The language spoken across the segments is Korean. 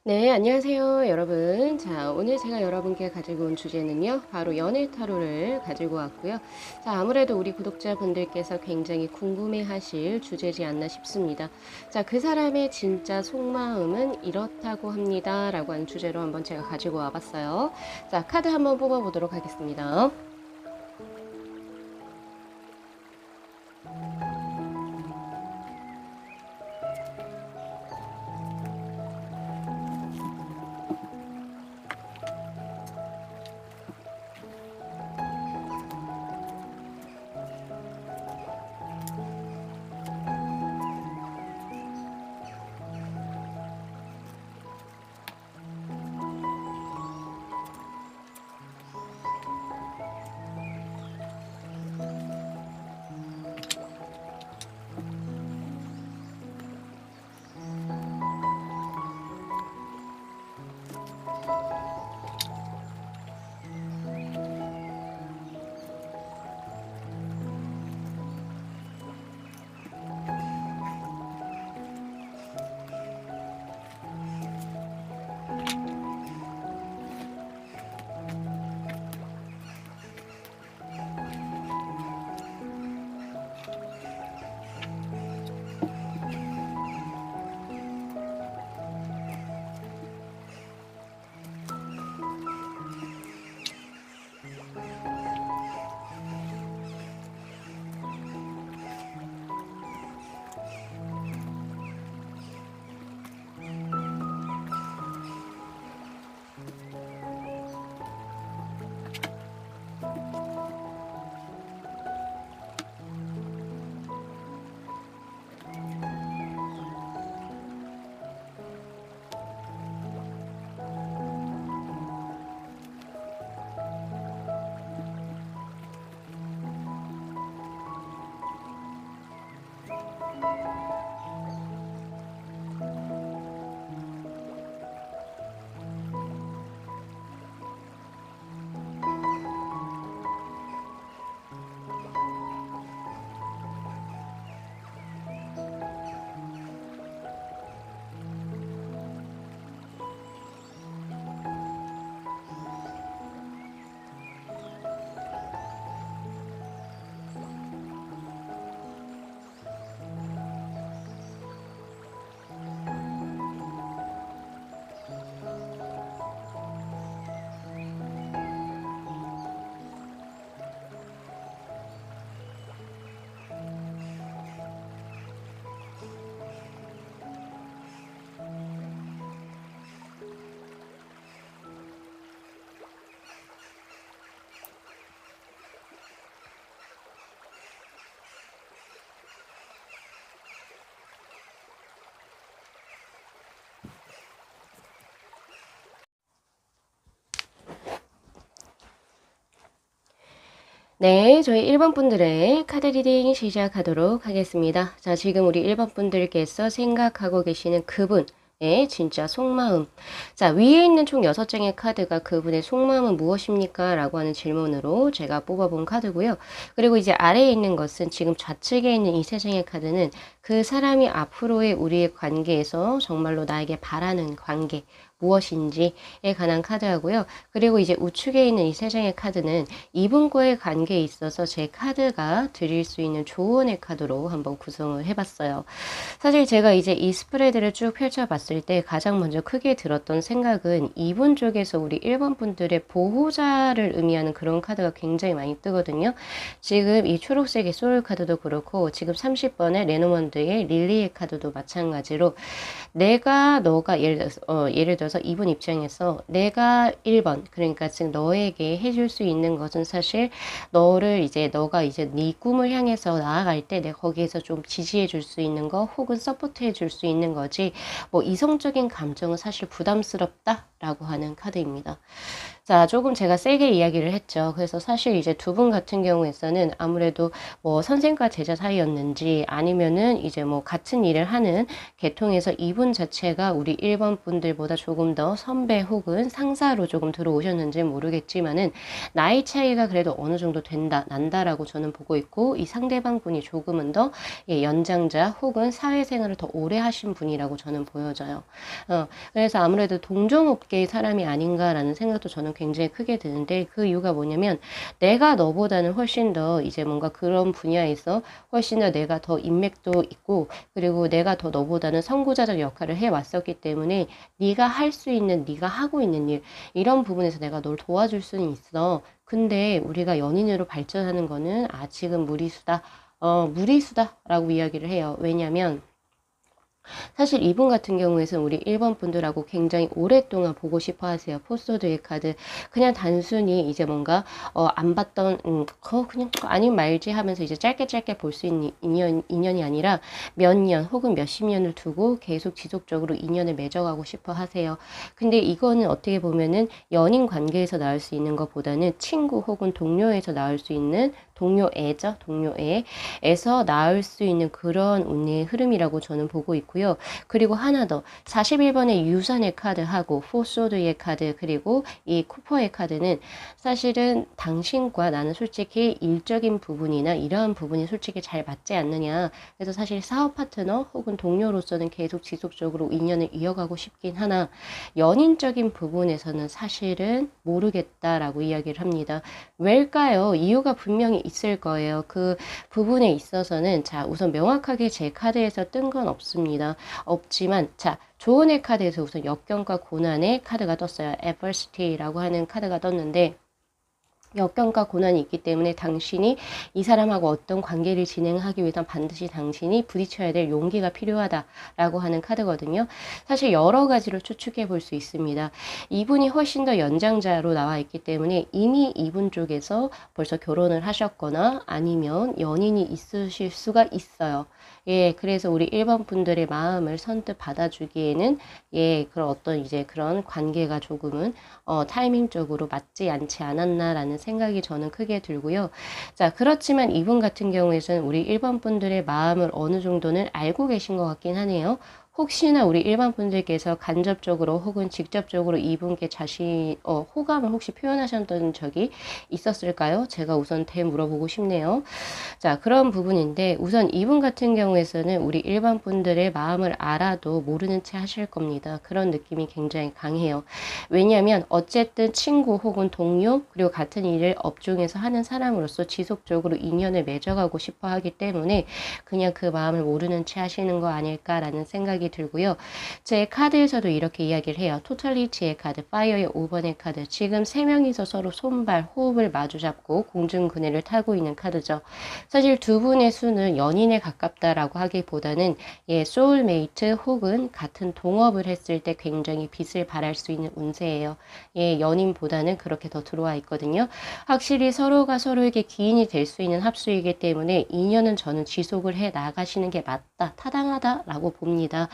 네, 안녕하세요, 여러분. 자, 오늘 제가 여러분께 가지고 온 주제는요, 바로 연애 타로를 가지고 왔고요. 자, 아무래도 우리 구독자분들께서 굉장히 궁금해 하실 주제지 않나 싶습니다. 자, 그 사람의 진짜 속마음은 이렇다고 합니다. 라고 하는 주제로 한번 제가 가지고 와봤어요. 자, 카드 한번 뽑아보도록 하겠습니다. 네, 저희 1번 분들의 카드 리딩 시작하도록 하겠습니다. 자, 지금 우리 1번 분들께서 생각하고 계시는 그분의 진짜 속마음. 자, 위에 있는 총 6장의 카드가 그분의 속마음은 무엇입니까? 라고 하는 질문으로 제가 뽑아본 카드고요. 그리고 이제 아래에 있는 것은 지금 좌측에 있는 이 3장의 카드는 그 사람이 앞으로의 우리의 관계에서 정말로 나에게 바라는 관계, 무엇인지에 관한 카드하고요. 그리고 이제 우측에 있는 이 3장의 카드는 이분과의 관계에 있어서 제 카드가 드릴 수 있는 조언의 카드로 한번 구성을 해봤어요. 사실 제가 이제 이 스프레드를 쭉 펼쳐봤을 때 가장 먼저 크게 들었던 생각은 이분 쪽에서 우리 1번 분들의 보호자를 의미하는 그런 카드가 굉장히 많이 뜨거든요. 지금 이 초록색의 소울 카드도 그렇고 지금 30번의 레노먼드의 릴리의 카드도 마찬가지로 너가 예를 들어서 이분 입장에서 내가 1번, 그러니까 지금 너에게 해줄 수 있는 것은 사실 너가 이제 네 꿈을 향해서 나아갈 때 내가 거기에서 좀 지지해 줄 수 있는 거 혹은 서포트해 줄 수 있는 거지 뭐 이성적인 감정은 사실 부담스럽다라고 하는 카드입니다. 자, 조금 제가 세게 이야기를 했죠. 그래서 사실 이제 두 분 같은 경우에서는 아무래도 뭐 선생과 제자 사이였는지 아니면은 이제 뭐 같은 일을 하는 계통에서 이분 자체가 우리 1번 분들보다 조금 더 선배 혹은 상사로 조금 들어오셨는지 모르겠지만은 나이 차이가 그래도 어느 정도 난다라고 저는 보고 있고, 이 상대방 분이 조금은 더 연장자 혹은 사회생활을 더 오래 하신 분이라고 저는 보여져요. 그래서 아무래도 동종업계의 사람이 아닌가라는 생각도 저는 굉장히 크게 드는데, 그 이유가 뭐냐면 내가 너보다는 훨씬 더 이제 뭔가 그런 분야에서 훨씬 더 내가 더 인맥도 있고, 그리고 내가 더 너보다는 선구자적 역할을 해왔었기 때문에 네가 할 수 있는, 네가 하고 있는 일, 이런 부분에서 내가 널 도와줄 수는 있어. 근데 우리가 연인으로 발전하는 거는 아직은 무리수다. 무리수다라고 이야기를 해요. 왜냐면 사실 이분 같은 경우에는 우리 1번 분들하고 굉장히 오랫동안 보고 싶어 하세요. 포스도의 카드. 그냥 단순히 이제 뭔가, 안 봤던, 그냥 아니면 말지 하면서 이제 짧게 볼 수 있는 인연이 아니라 몇 년 혹은 몇십 년을 두고 계속 지속적으로 인연을 맺어가고 싶어 하세요. 근데 이거는 어떻게 보면은 연인 관계에서 나올 수 있는 것보다는 친구 혹은 동료에서 나올 수 있는 동료애죠. 동료애에서 나올 수 있는 그런 운의 흐름이라고 저는 보고 있고요. 그리고 하나 더, 41번의 유산의 카드하고 포소드의 카드, 그리고 이 쿠퍼의 카드는 사실은 당신과 나는 솔직히 일적인 부분이나 이러한 부분이 솔직히 잘 맞지 않느냐. 그래서 사실 사업 파트너 혹은 동료로서는 계속 지속적으로 인연을 이어가고 싶긴 하나 연인적인 부분에서는 사실은 모르겠다라고 이야기를 합니다. 왜일까요? 이유가 분명히 있을 거예요. 그 부분에 있어서는 자, 우선 명확하게 제 카드에서 뜬 건 없습니다. 없지만 자, 조언의 카드에서 우선 역경과 고난의 카드가 떴어요. adversity라고 하는 카드가 떴는데, 역경과 고난이 있기 때문에 당신이 이 사람하고 어떤 관계를 진행하기 위해서 반드시 당신이 부딪혀야 될 용기가 필요하다라고 하는 카드거든요. 사실 여러 가지로 추측해 볼 수 있습니다. 이분이 훨씬 더 연장자로 나와 있기 때문에 이미 이분 쪽에서 벌써 결혼을 하셨거나 아니면 연인이 있으실 수가 있어요. 예, 그래서 우리 1번 분들의 마음을 선뜻 받아주기에는 그런 어떤 이제 그런 관계가 조금은 타이밍적으로 맞지 않지 않았나라는 생각이 저는 크게 들고요. 자, 그렇지만 이분 같은 경우에는 우리 1번 분들의 마음을 어느 정도는 알고 계신 것 같긴 하네요. 혹시나 우리 일반 분들께서 간접적으로 혹은 직접적으로 이분께 호감을 혹시 표현하셨던 적이 있었을까요? 제가 우선 물어보고 싶네요. 자, 그런 부분인데 우선 이분 같은 경우에는 우리 일반 분들의 마음을 알아도 모르는 채 하실 겁니다. 그런 느낌이 굉장히 강해요. 왜냐하면 어쨌든 친구 혹은 동료 그리고 같은 일을 업종에서 하는 사람으로서 지속적으로 인연을 맺어가고 싶어 하기 때문에 그냥 그 마음을 모르는 채 하시는 거 아닐까라는 생각이 들고요. 제 카드에서도 이렇게 이야기를 해요. 토탈리티의 카드, 파이어의 5번의 카드. 지금 세 명이서 서로 손발, 호흡을 마주잡고 공중근해를 타고 있는 카드죠. 사실 두 분의 수는 연인에 가깝다라고 하기보다는 소울메이트 혹은 같은 동업을 했을 때 굉장히 빛을 발할 수 있는 운세예요. 연인보다는 그렇게 더 들어와 있거든요. 확실히 서로가 서로에게 기인이 될 수 있는 합수이기 때문에 인연은 저는 지속을 해 나가시는 게 맞다, 타당하다라고 봅니다.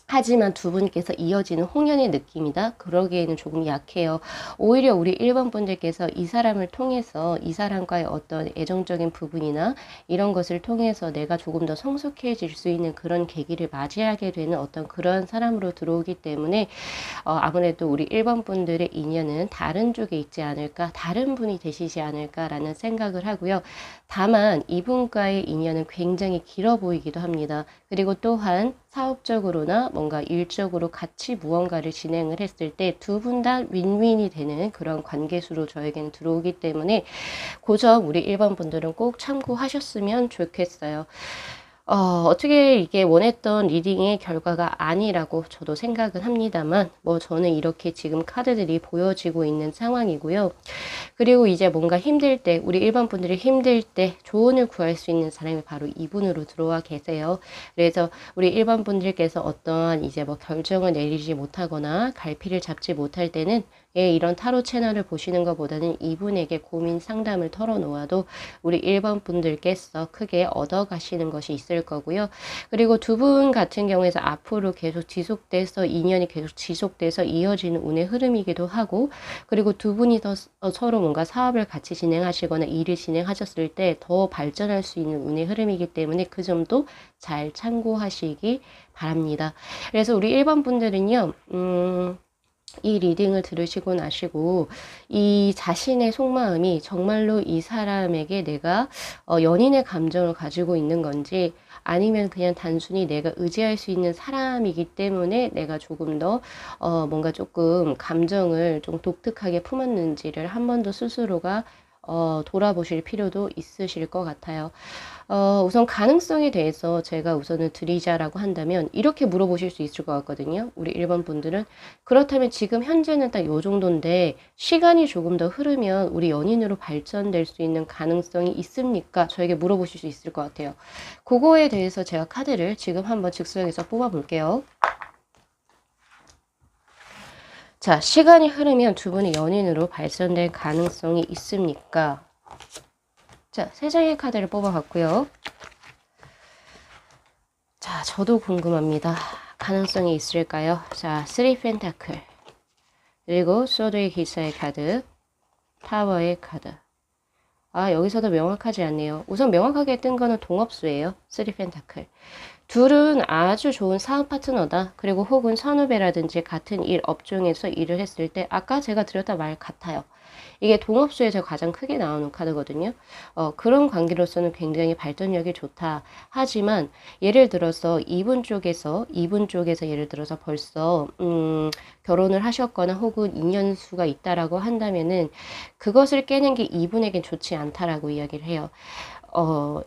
하지만 두 분께서 이어지는 홍연의 느낌이다. 그러기에는 조금 약해요. 오히려 우리 1번 분들께서 이 사람을 통해서 이 사람과의 어떤 애정적인 부분이나 이런 것을 통해서 내가 조금 더 성숙해질 수 있는 그런 계기를 맞이하게 되는 어떤 그런 사람으로 들어오기 때문에 아무래도 우리 1번 분들의 인연은 다른 쪽에 있지 않을까, 다른 분이 되시지 않을까라는 생각을 하고요. 다만 이분과의 인연은 굉장히 길어 보이기도 합니다. 그리고 또한 사업적으로나 뭔가 일적으로 같이 무언가를 진행을 했을 때 두 분 다 윈윈이 되는 그런 관계수로 저에게는 들어오기 때문에 그 점 우리 1번 분들은 꼭 참고하셨으면 좋겠어요. 어떻게 이게 원했던 리딩의 결과가 아니라고 저도 생각은 합니다만, 저는 이렇게 지금 카드들이 보여지고 있는 상황이고요. 그리고 이제 뭔가 힘들 때, 우리 일반 분들이 힘들 때 조언을 구할 수 있는 사람이 바로 이분으로 들어와 계세요. 그래서 우리 일반 분들께서 어떠한 이제 결정을 내리지 못하거나 갈피를 잡지 못할 때는 이런 타로 채널을 보시는 것보다는 이분에게 고민 상담을 털어놓아도 우리 1번 분들께서 크게 얻어가시는 것이 있을 거고요. 그리고 두 분 같은 경우에서 앞으로 계속 지속돼서 인연이 계속 지속돼서 이어지는 운의 흐름이기도 하고, 그리고 두 분이 더 서로 뭔가 사업을 같이 진행하시거나 일을 진행하셨을 때 더 발전할 수 있는 운의 흐름이기 때문에 그 점도 잘 참고하시기 바랍니다. 그래서 우리 1번 분들은요, 이 리딩을 들으시고 나시고 이 자신의 속마음이 정말로 이 사람에게 내가 연인의 감정을 가지고 있는 건지, 아니면 그냥 단순히 내가 의지할 수 있는 사람이기 때문에 내가 조금 더 뭔가 조금 감정을 좀 독특하게 품었는지를 한 번 더 스스로가 돌아보실 필요도 있으실 것 같아요. 우선 가능성에 대해서 제가 우선은 드리자라고 한다면 이렇게 물어보실 수 있을 것 같거든요. 우리 1번 분들은 그렇다면 지금 현재는 딱 요 정도인데 시간이 조금 더 흐르면 우리 연인으로 발전될 수 있는 가능성이 있습니까? 저에게 물어보실 수 있을 것 같아요. 그거에 대해서 제가 카드를 지금 한번 즉석에서 뽑아 볼게요. 자, 시간이 흐르면 두 분이 연인으로 발전될 가능성이 있습니까? 자, 세 장의 카드를 뽑아봤고요. 자, 저도 궁금합니다. 가능성이 있을까요? 자, 3 펜타클, 그리고 소드의 기사의 카드, 타워의 카드. 아, 여기서도 명확하지 않네요. 우선 명확하게 뜬 거는 동업수예요. 3 펜타클. 둘은 아주 좋은 사업 파트너다. 그리고 혹은 선후배라든지 같은 일 업종에서 일을 했을 때 아까 제가 드렸던 말 같아요. 이게 동업수에서 가장 크게 나오는 카드거든요. 그런 관계로서는 굉장히 발전력이 좋다. 하지만 예를 들어서 이분 쪽에서 예를 들어서 벌써 결혼을 하셨거나 혹은 인연수가 있다라고 한다면은 그것을 깨는 게 이분에겐 좋지 않다라고 이야기를 해요.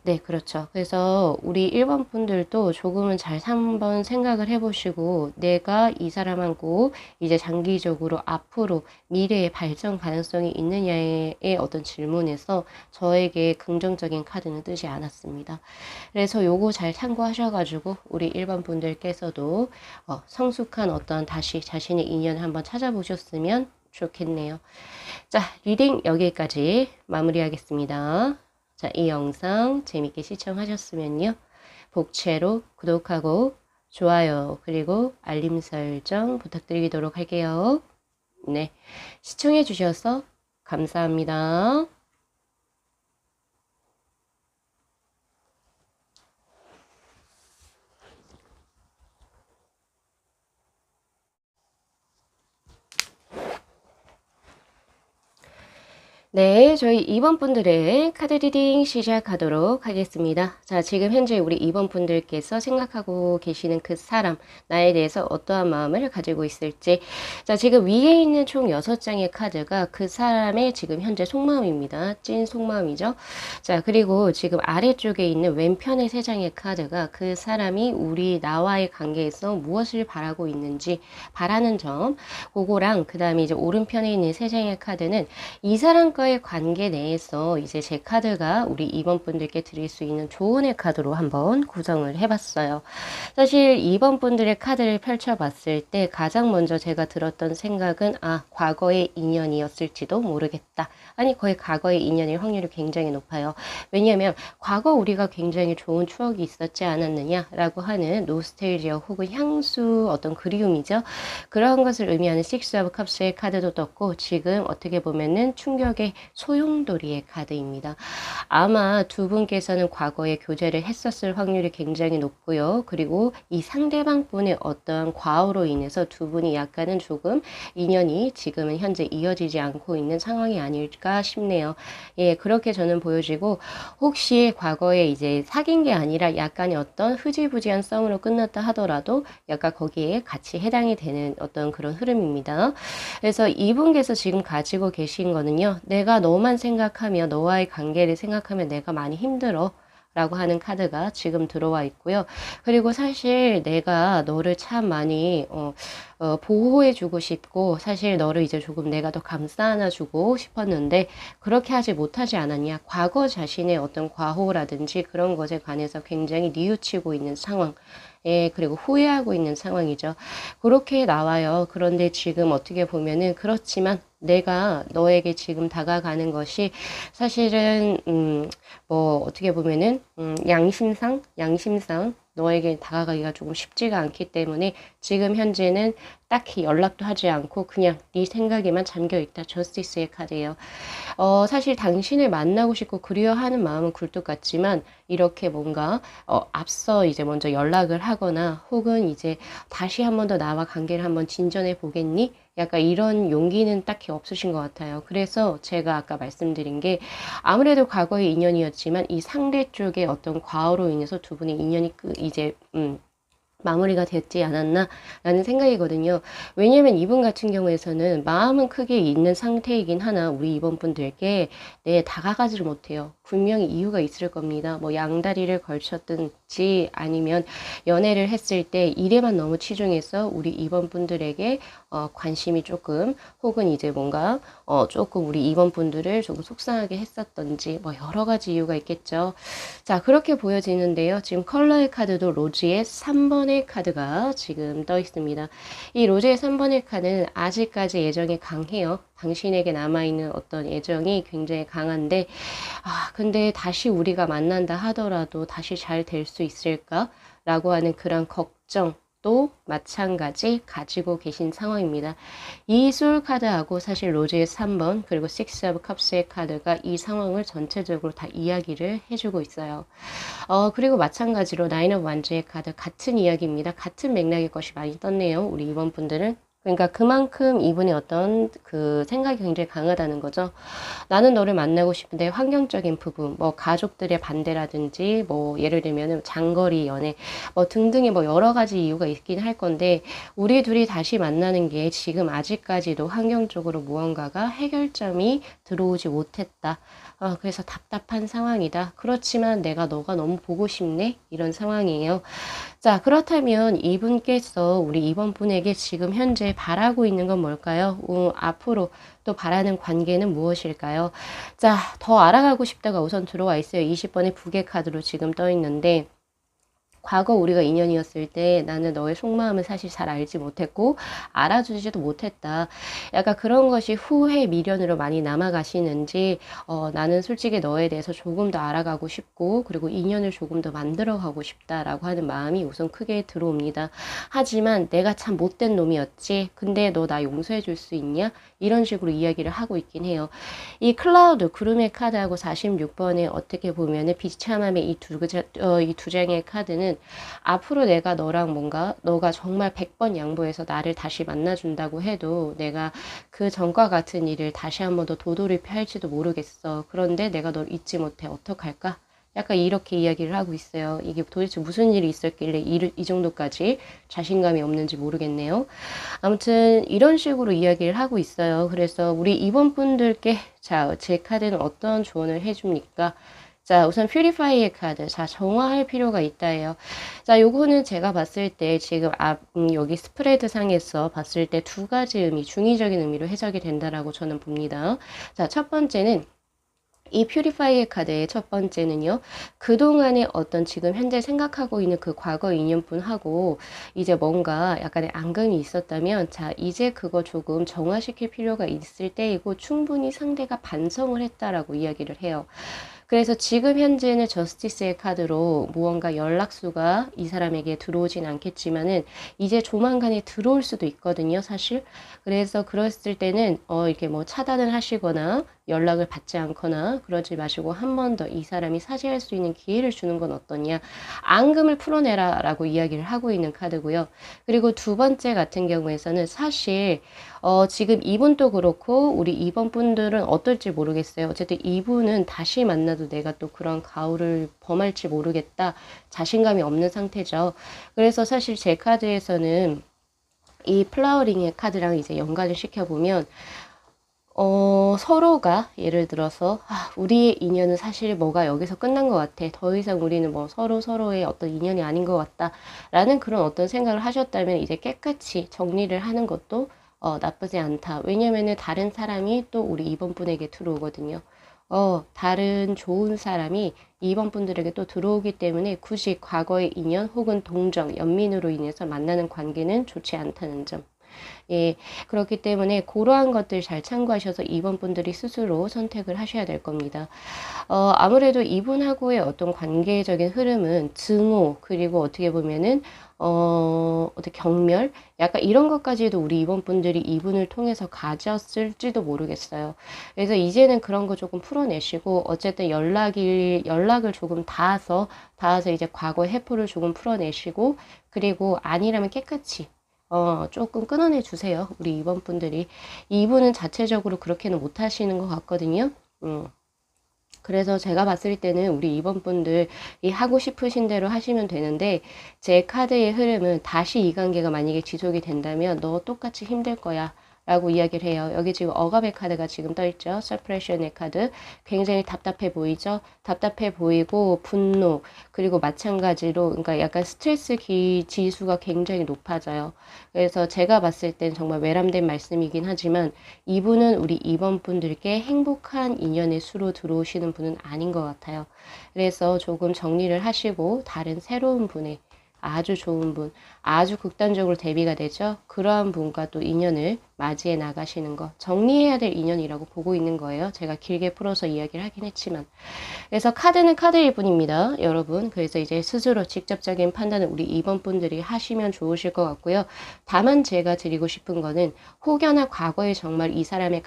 네, 그렇죠. 그래서 우리 1번 분들도 조금은 잘 한번 생각을 해보시고, 내가 이 사람하고 이제 장기적으로 앞으로 미래의 발전 가능성이 있느냐의 어떤 질문에서 저에게 긍정적인 카드는 뜨지 않았습니다. 그래서 요거 잘 참고하셔가지고, 우리 1번 분들께서도 성숙한 어떤 다시 자신의 인연을 한번 찾아보셨으면 좋겠네요. 자, 리딩 여기까지 마무리하겠습니다. 자, 이 영상 재밌게 시청하셨으면요. 복채로 구독하고 좋아요 그리고 알림 설정 부탁드리도록 할게요. 네, 시청해 주셔서 감사합니다. 네, 저희 2번 분들의 카드 리딩 시작하도록 하겠습니다. 자, 지금 현재 우리 2번 분들께서 생각하고 계시는 그 사람, 나에 대해서 어떠한 마음을 가지고 있을지. 자, 지금 위에 있는 총 6장의 카드가 그 사람의 지금 현재 속마음입니다. 찐 속마음이죠. 자, 그리고 지금 아래쪽에 있는 왼편의 3장의 카드가 그 사람이 나와의 관계에서 무엇을 바라고 있는지, 바라는 점, 그거랑 그 다음에 이제 오른편에 있는 3장의 카드는 이 사람과의 관계 내에서 이제 제 카드가 우리 2번 분들께 드릴 수 있는 조언의 카드로 한번 구성을 해봤어요. 사실 2번 분들의 카드를 펼쳐봤을 때 가장 먼저 제가 들었던 생각은 과거의 인연이었을지도 모르겠다. 아니, 거의 과거의 인연일 확률이 굉장히 높아요. 왜냐하면 과거 우리가 굉장히 좋은 추억이 있었지 않았느냐라고 하는 노스텔지아 혹은 향수 어떤 그리움이죠. 그런 것을 의미하는 식스 오브 컵스의 카드도 떴고, 지금 어떻게 보면은 충격의 소용돌이의 카드입니다. 아마 두 분께서는 과거에 교제를 했었을 확률이 굉장히 높고요. 그리고 이 상대방 분의 어떤 과오로 인해서 두 분이 약간은 조금 인연이 지금은 현재 이어지지 않고 있는 상황이 아닐까 싶네요. 예, 그렇게 저는 보여지고, 혹시 과거에 이제 사귄 게 아니라 약간의 어떤 흐지부지한 썸으로 끝났다 하더라도 약간 거기에 같이 해당이 되는 어떤 그런 흐름입니다. 그래서 이분께서 지금 가지고 계신 거는요, 내가 너만 생각하며 너와의 관계를 생각하면 내가 많이 힘들어 라고 하는 카드가 지금 들어와 있고요. 그리고 사실 내가 너를 참 많이 보호해주고 싶고, 사실 너를 이제 조금 내가 더 감싸 안아주고 싶었는데 그렇게 하지 못하지 않았냐. 과거 자신의 어떤 과호라든지 그런 것에 관해서 굉장히 뉘우치고 있는 상황. 예, 그리고 후회하고 있는 상황이죠. 그렇게 나와요. 그런데 지금 어떻게 보면은 그렇지만 내가 너에게 지금 다가가는 것이 사실은 뭐 어떻게 보면은 양심상 너에게 다가가기가 조금 쉽지가 않기 때문에 지금 현재는 딱히 연락도 하지 않고 그냥 네 생각에만 잠겨 있다. 저스티스의 카드예요. 사실 당신을 만나고 싶고 그리워하는 마음은 굴뚝 같지만 이렇게 뭔가 앞서 이제 먼저 연락을 하거나 혹은 이제 다시 한 번 더 나와 관계를 한번 진전해 보겠니? 약간 이런 용기는 딱히 없으신 것 같아요. 그래서 제가 아까 말씀드린 게 아무래도 과거의 인연이었지만 이 상대 쪽의 어떤 과오로 인해서 두 분의 인연이 이제 마무리가 됐지 않았나 라는 생각이거든요. 왜냐면 이분 같은 경우에서는 마음은 크게 있는 상태이긴 하나 우리 이번 분들께 다가가지를 못해요. 분명히 이유가 있을 겁니다. 뭐 양다리를 걸쳤든지 아니면 연애를 했을 때 일에만 너무 치중해서 우리 이번 분들에게 관심이 조금 혹은 이제 뭔가 조금 우리 이번 분들을 조금 속상하게 했었던지 뭐 여러 가지 이유가 있겠죠. 자, 그렇게 보여지는데요. 지금 컬러의 카드도 로즈의 3번의 카드가 지금 떠 있습니다. 이 로즈의 3번의 카드는 아직까지 애정이 강해요. 당신에게 남아있는 어떤 애정이 굉장히 강한데, 근데 다시 우리가 만난다 하더라도 다시 잘 될 수 있을까? 라고 하는 그런 걱정, 또 마찬가지 가지고 계신 상황입니다. 이 소울 카드하고 사실 로즈의 3번 그리고 식스 오브 컵스의 카드가 이 상황을 전체적으로 다 이야기를 해주고 있어요. 그리고 마찬가지로 나인 오브 완즈의 카드 같은 이야기입니다. 같은 맥락의 것이 많이 떴네요. 우리 이번 분들은. 그러니까 그만큼 이분의 어떤 그 생각이 굉장히 강하다는 거죠. 나는 너를 만나고 싶은데 환경적인 부분, 뭐 가족들의 반대라든지, 뭐 예를 들면 장거리 연애, 뭐 등등의 뭐 여러 가지 이유가 있긴 할 건데, 우리 둘이 다시 만나는 게 지금 아직까지도 환경적으로 무언가가 해결점이 들어오지 못했다. 그래서 답답한 상황이다. 그렇지만 너가 너무 보고 싶네? 이런 상황이에요. 자, 그렇다면 이분께서 우리 이번 분에게 지금 현재 바라고 있는 건 뭘까요? 앞으로 또 바라는 관계는 무엇일까요? 자, 더 알아가고 싶다가 우선 들어와 있어요. 20번의 부계 카드로 지금 떠 있는데, 과거 우리가 인연이었을 때 나는 너의 속마음을 사실 잘 알지 못했고 알아주지도 못했다. 약간 그런 것이 후회 미련으로 많이 남아가시는지 나는 솔직히 너에 대해서 조금 더 알아가고 싶고 그리고 인연을 조금 더 만들어가고 싶다라고 하는 마음이 우선 크게 들어옵니다. 하지만 내가 참 못된 놈이었지. 근데 너 나 용서해 줄 수 있냐? 이런 식으로 이야기를 하고 있긴 해요. 이 클라우드 구름의 카드하고 46번에 어떻게 보면은 비참함의 이 두 장의 카드는 앞으로 내가 너랑 너가 정말 100번 양보해서 나를 다시 만나준다고 해도 내가 그 전과 같은 일을 다시 한 번 더 도돌이표 할지도 모르겠어. 그런데 내가 널 잊지 못해. 어떡할까? 약간 이렇게 이야기를 하고 있어요. 이게 도대체 무슨 일이 있었길래 이 정도까지 자신감이 없는지 모르겠네요. 아무튼 이런 식으로 이야기를 하고 있어요. 그래서 우리 이번 분들께 자, 제 카드는 어떤 조언을 해줍니까? 자, 우선 퓨리파이의 카드. 자, 정화할 필요가 있다예요. 자, 요거는 제가 봤을 때 지금 여기 스프레드 상에서 봤을 때 두 가지 의미, 중의적인 의미로 해석이 된다라고 저는 봅니다. 자, 첫 번째는 이 퓨리파이의 카드의 첫 번째는요. 그동안의 어떤 지금 현재 생각하고 있는 그 과거 인연분하고 이제 뭔가 약간의 앙금이 있었다면 자, 이제 그거 조금 정화시킬 필요가 있을 때이고 충분히 상대가 반성을 했다라고 이야기를 해요. 그래서 지금 현재는 저스티스의 카드로 무언가 연락수가 이 사람에게 들어오진 않겠지만은 이제 조만간에 들어올 수도 있거든요, 사실. 그래서 그랬을 때는 이렇게 뭐 차단을 하시거나 연락을 받지 않거나 그러지 마시고 한 번 더 이 사람이 사죄할 수 있는 기회를 주는 건 어떠냐. 앙금을 풀어내라 라고 이야기를 하고 있는 카드고요. 그리고 두 번째 같은 경우에서는 사실 지금 이분도 그렇고 우리 이번 분들은 어떨지 모르겠어요. 어쨌든 이분은 다시 만나도 내가 또 그런 가오를 범할지 모르겠다. 자신감이 없는 상태죠. 그래서 사실 제 카드에서는 이 플라워링의 카드랑 이제 연관을 시켜보면 서로가 예를 들어서 우리의 인연은 사실 뭐가 여기서 끝난 것 같아. 더 이상 우리는 뭐 서로의 어떤 인연이 아닌 것 같다. 라는 그런 어떤 생각을 하셨다면 이제 깨끗이 정리를 하는 것도 나쁘지 않다. 왜냐면은 다른 사람이 또 우리 이번 분에게 들어오거든요. 다른 좋은 사람이 2번 분들에게 또 들어오기 때문에 굳이 과거의 인연 혹은 동정, 연민으로 인해서 만나는 관계는 좋지 않다는 점. 예, 그렇기 때문에 그러한 것들 잘 참고하셔서 2번 분들이 스스로 선택을 하셔야 될 겁니다. 아무래도 이분하고의 어떤 관계적인 흐름은 증오, 그리고 어떻게 보면은, 어떻게 경멸? 약간 이런 것까지도 우리 이번 분들이 이분을 통해서 가졌을지도 모르겠어요. 그래서 이제는 그런 거 조금 풀어내시고, 어쨌든 연락을 조금 닿아서 이제 과거의 해포를 조금 풀어내시고, 그리고 아니라면 깨끗이, 조금 끊어내 주세요. 우리 이번 분들이. 이분은 자체적으로 그렇게는 못 하시는 것 같거든요. 그래서 제가 봤을 때는 우리 이번 분들이 하고 싶으신 대로 하시면 되는데, 제 카드의 흐름은 다시 이 관계가 만약에 지속이 된다면 너 똑같이 힘들 거야 라고 이야기를 해요. 여기 지금 억압의 카드가 지금 떠있죠. 서프레션의 카드. 굉장히 답답해 보이죠. 답답해 보이고 분노, 그리고 마찬가지로 그러니까 약간 스트레스 지수가 굉장히 높아져요. 그래서 제가 봤을 땐 정말 외람된 말씀이긴 하지만 이분은 우리 이번 분들께 행복한 인연의 수로 들어오시는 분은 아닌 것 같아요. 그래서 조금 정리를 하시고 다른 새로운 분의 아주 좋은 분, 아주 극단적으로 대비가 되죠. 그러한 분과 또 인연을 맞이해 나가시는 거, 정리해야 될 인연이라고 보고 있는 거예요. 제가 길게 풀어서 이야기를 하긴 했지만. 그래서 카드는 카드일 뿐입니다, 여러분. 그래서 이제 스스로 직접적인 판단은 우리 2번 분들이 하시면 좋으실 것 같고요. 다만 제가 드리고 싶은 거는 혹여나 과거에 정말 이 사람의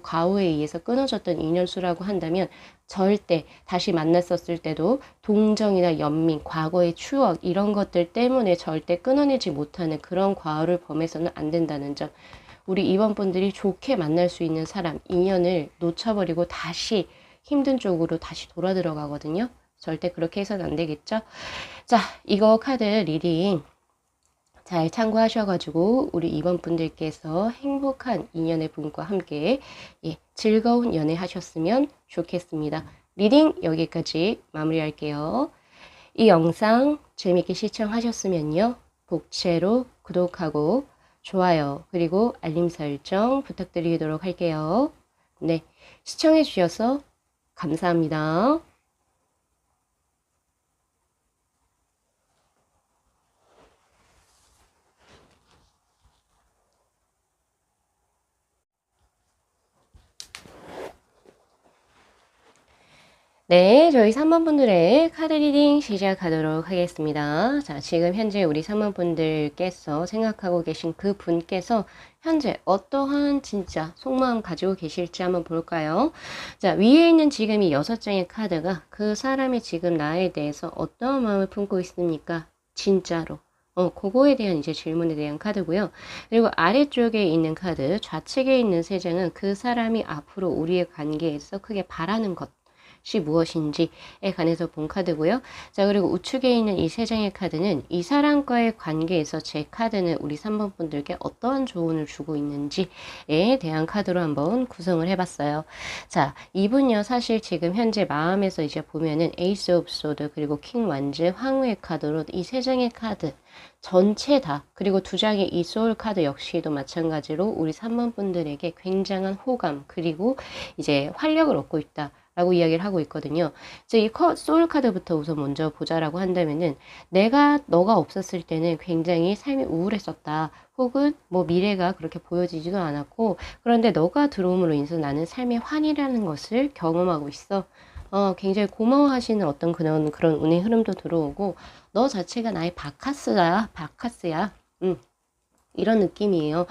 과오에 의해서 끊어졌던 인연수라고 한다면 절대 다시 만났었을 때도 동정이나 연민, 과거의 추억 이런 것들 때문에 절대 끊어내지 못하는 그런 과오를 범해서는 안 된다는 점. 우리 이번 분들이 좋게 만날 수 있는 사람, 인연을 놓쳐버리고 다시 힘든 쪽으로 다시 돌아 들어가거든요. 절대 그렇게 해서는 안 되겠죠. 자, 이거 카드 리딩 잘 참고하셔가지고 우리 이번 분들께서 행복한 인연의 분과 함께 즐거운 연애 하셨으면 좋겠습니다. 리딩 여기까지 마무리할게요. 이 영상 재밌게 시청하셨으면요. 복채로 구독하고 좋아요 그리고 알림 설정 부탁드리도록 할게요. 네, 시청해 주셔서 감사합니다. 네, 저희 3번 분들의 카드 리딩 시작하도록 하겠습니다. 자, 지금 현재 우리 3번 분들께서 생각하고 계신 그 분께서 현재 어떠한 진짜 속마음 가지고 계실지 한번 볼까요? 자, 위에 있는 지금 이 6장의 카드가 그 사람이 지금 나에 대해서 어떤 마음을 품고 있습니까? 진짜로. 그거에 대한 이제 질문에 대한 카드고요. 그리고 아래쪽에 있는 카드, 좌측에 있는 3장은 그 사람이 앞으로 우리의 관계에서 크게 바라는 것. 시 무엇인지에 관해서 본 카드고요. 자, 그리고 우측에 있는 이 3장의 카드는 이 사람과의 관계에서 제 카드는 우리 3번 분들께 어떠한 조언을 주고 있는지에 대한 카드로 한번 구성을 해봤어요. 자, 이분요 사실 지금 현재 마음에서 이제 보면은 에이스 오브 소드 그리고 킹 완즈 황후의 카드로 이 3장의 카드 전체 다 그리고 2장의 이 소울 카드 역시도 마찬가지로 우리 3번 분들에게 굉장한 호감 그리고 이제 활력을 얻고 있다. 라고 이야기를 하고 있거든요. 그래서 이 소울 카드부터 우선 먼저 보자라고 한다면은 너가 없었을 때는 굉장히 삶이 우울했었다. 혹은 뭐 미래가 그렇게 보여지지도 않았고 그런데 너가 들어옴으로 인해서 나는 삶의 환희라는 것을 경험하고 있어. 굉장히 고마워하시는 어떤 그런 운의 흐름도 들어오고 너 자체가 나의 바카스야. 이런 느낌이에요.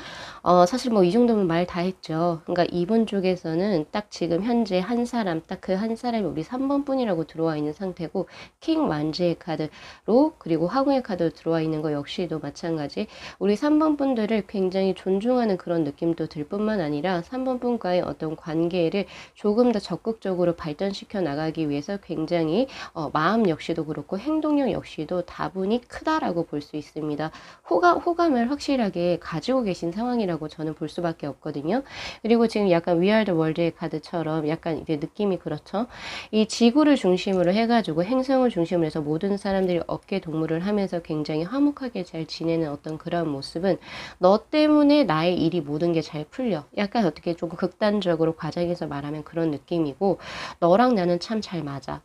사실 뭐 이 정도면 말 다 했죠. 그러니까 이분 쪽에서는 딱 지금 현재 한 사람, 딱 그 한 사람이 우리 3번 뿐이라고 들어와 있는 상태고, 킹 완즈의 카드로, 그리고 화궁의 카드로 들어와 있는 거 역시도 마찬가지. 우리 3번 분들을 굉장히 존중하는 그런 느낌도 들 뿐만 아니라 3번 분과의 어떤 관계를 조금 더 적극적으로 발전시켜 나가기 위해서 굉장히 마음 역시도 그렇고 행동력 역시도 다분히 크다라고 볼 수 있습니다. 호감을 확실하게 강력하게 가지고 계신 상황이라고 저는 볼 수밖에 없거든요. 그리고 지금 약간 We Are the World의 카드처럼 약간 이제 느낌이 그렇죠. 이 지구를 중심으로 해가지고 행성을 중심으로 해서 모든 사람들이 어깨 동무를 하면서 굉장히 화목하게 잘 지내는 어떤 그런 모습은 너 때문에 나의 일이 모든 게 잘 풀려. 약간 어떻게 조금 극단적으로 과장해서 말하면 그런 느낌이고 너랑 나는 참 잘 맞아.